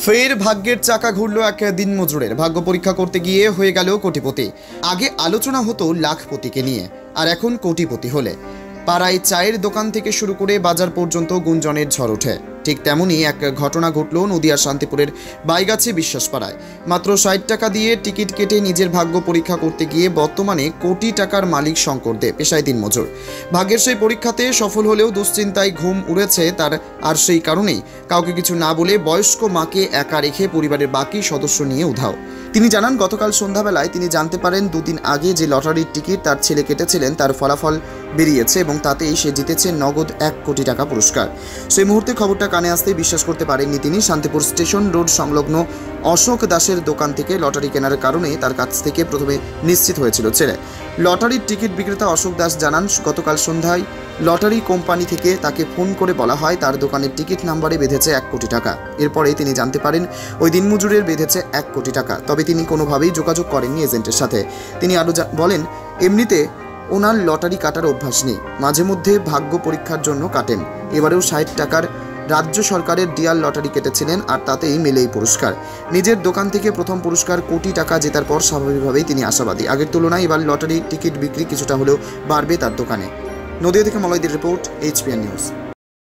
ফের ভাগ্যের চাকা ঘুরল এক দিনমজুরের। ভাগ্য পরীক্ষা করতে গিয়ে হয়ে গেল কোটিপতি। আগে আলোচনা হতো লাখপতিকে নিয়ে, আর এখন কোটিপতি হলে পাড়ায় চায়ের দোকান থেকে শুরু করে বাজার পর্যন্ত গুঞ্জনের ঝড় ওঠে। ঠিক তেমনই এক ঘটনা ঘটল নদিয়ার শান্তিপুরের বাইগাছি বিশ্বাসপাড়ায়। মাত্র ৬০ টাকা দিয়ে টিকিট কেটে নিজের ভাগ্য পরীক্ষা করতে গিয়ে বর্তমানে কোটি টাকার মালিক শঙ্কর দে, পেশায় দিনমজুর। ভাগ্যের সেই পরীক্ষাতে সফল হলেও দুশ্চিন্তায় ঘুম উড়েছে তার, আর সেই কারণেই কাউকে কিছু না বলে বয়স্ক মাকে একা রেখে পরিবারের বাকি সদস্য নিয়ে উধাও। তিনি জানান, গতকাল সন্ধ্যাবেলায় তিনি জানতে পারেন দুদিন আগে যে লটারির টিকিট তার ছেলে কেটেছিলেন তার ফলাফল বেরিয়েছে এবং তাতেই সে জিতেছে নগদ ১ কোটি টাকা পুরস্কার। সেই মুহূর্তে খবরটা কানে আসতেই বিশ্বাস করতে পারেননি তিনি। শান্তিপুর স্টেশন রোড সংলগ্ন অশোক দাসের দোকান থেকে লটারি কেনার কারণে তার কাছ থেকে প্রথমে নিশ্চিত হয়েছিল ছেলে। লটারির টিকিট বিক্রেতা অশোক দাস জানান, গতকাল সন্ধ্যায় লটারি কোম্পানি থেকে তাকে ফোন করে বলা হয় তার দোকানের টিকিট নাম্বারে বেঁধেছে ১ কোটি টাকা। এরপরেই তিনি জানতে পারেন ওই দিনমজুরের বেঁধেছে ১ কোটি টাকা। তবে তিনি কোনোভাবেই যোগাযোগ করেননি এজেন্টের সাথে। তিনি আরও বলেন, এমনিতে ওনার লটারি কাটার অভ্যাস নেই, মাঝে মধ্যে ভাগ্য পরীক্ষার জন্য কাটেন। এবারেও ৬০ টাকার রাজ্য সরকারের ডিয়ার লটারি কেটেছিলেন, আর তাতেই মেলেই পুরস্কার। নিজের দোকান থেকে প্রথম পুরস্কার কোটি টাকা জেতার পর স্বাভাবিকভাবেই তিনি আশাবাদী। আগের তুলনায় এবার লটারি টিকিট বিক্রি কিছুটা হলেও বাড়বে তার দোকানে। নদিয়া থেকে মলয়দের রিপোর্ট, HPN নিউজ।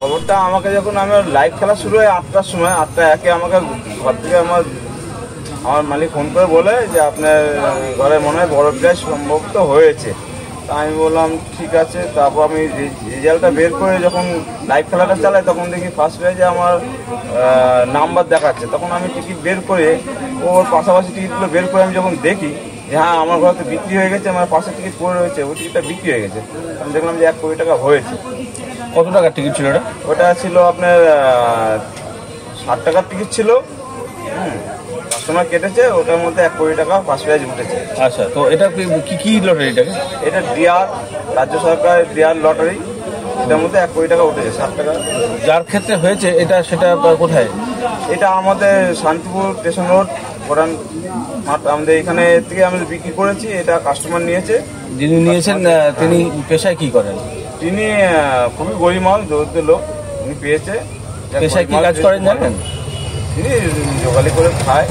খবরটা আমাকে যখন আমার লাইভ খেলা শুরু হয় ৮টার সময়, ৮টা ১-এ আমাকে ঘর থেকে আমার মালিক ফোন করে বলে যে আপনার ঘরে মনে হয় বড় প্রাইজ সম্ভবত হয়েছে। তা আমি বললাম ঠিক আছে। তারপর আমি রেজাল্টটা বের করে যখন লাইভ খেলাটা চালাই তখন দেখি ফার্স্ট প্রাইজে আমার নাম্বার দেখাচ্ছে। তখন আমি টিকিট বের করে ওর পাশাপাশি টিকিটগুলো বের করে আমি যখন দেখি যে হ্যাঁ আমার ঘরে তো বিক্রি হয়ে গেছে, আমার পাশে টিকিট পড়ে রয়েছে, ওই টিকিটটা বিক্রি হয়ে গেছে। আমি দেখলাম যে ১ কোটি টাকা হয়েছে। কত টাকার টিকিট ছিল ওটা? ওটা ছিল আপনার ৬০ টাকার টিকিট ছিল। কাস্টমার কেটেছে, ওটার মধ্যে ১ কোটি টাকা ফার্স্ট প্রাইজ উঠেছে। আচ্ছা, তো এটা কি লটারি? এটা ডিআর, রাজ্য সরকারের ডিআর লটারি। এটার মধ্যে ১ কোটি টাকা উঠেছে, ৬০ টাকা। যার ক্ষেত্রে হয়েছে সেটা কোথায়? এটা আমাদের শান্তিপুর স্টেশন রোড প্রধান মাঠ, আমাদের এখানে থেকে আমি বিক্রি করেছি। এটা কাস্টমার নিয়েছে। যিনি নিয়েছেন তিনি পেশায় কি করেন? তিনি খুবই গরিব মানুষ, দরিদ্র লোক। উনি পেয়েছে। পেশায় কি কাজ করেন জানেন? তিনি যোগালি করে খায়।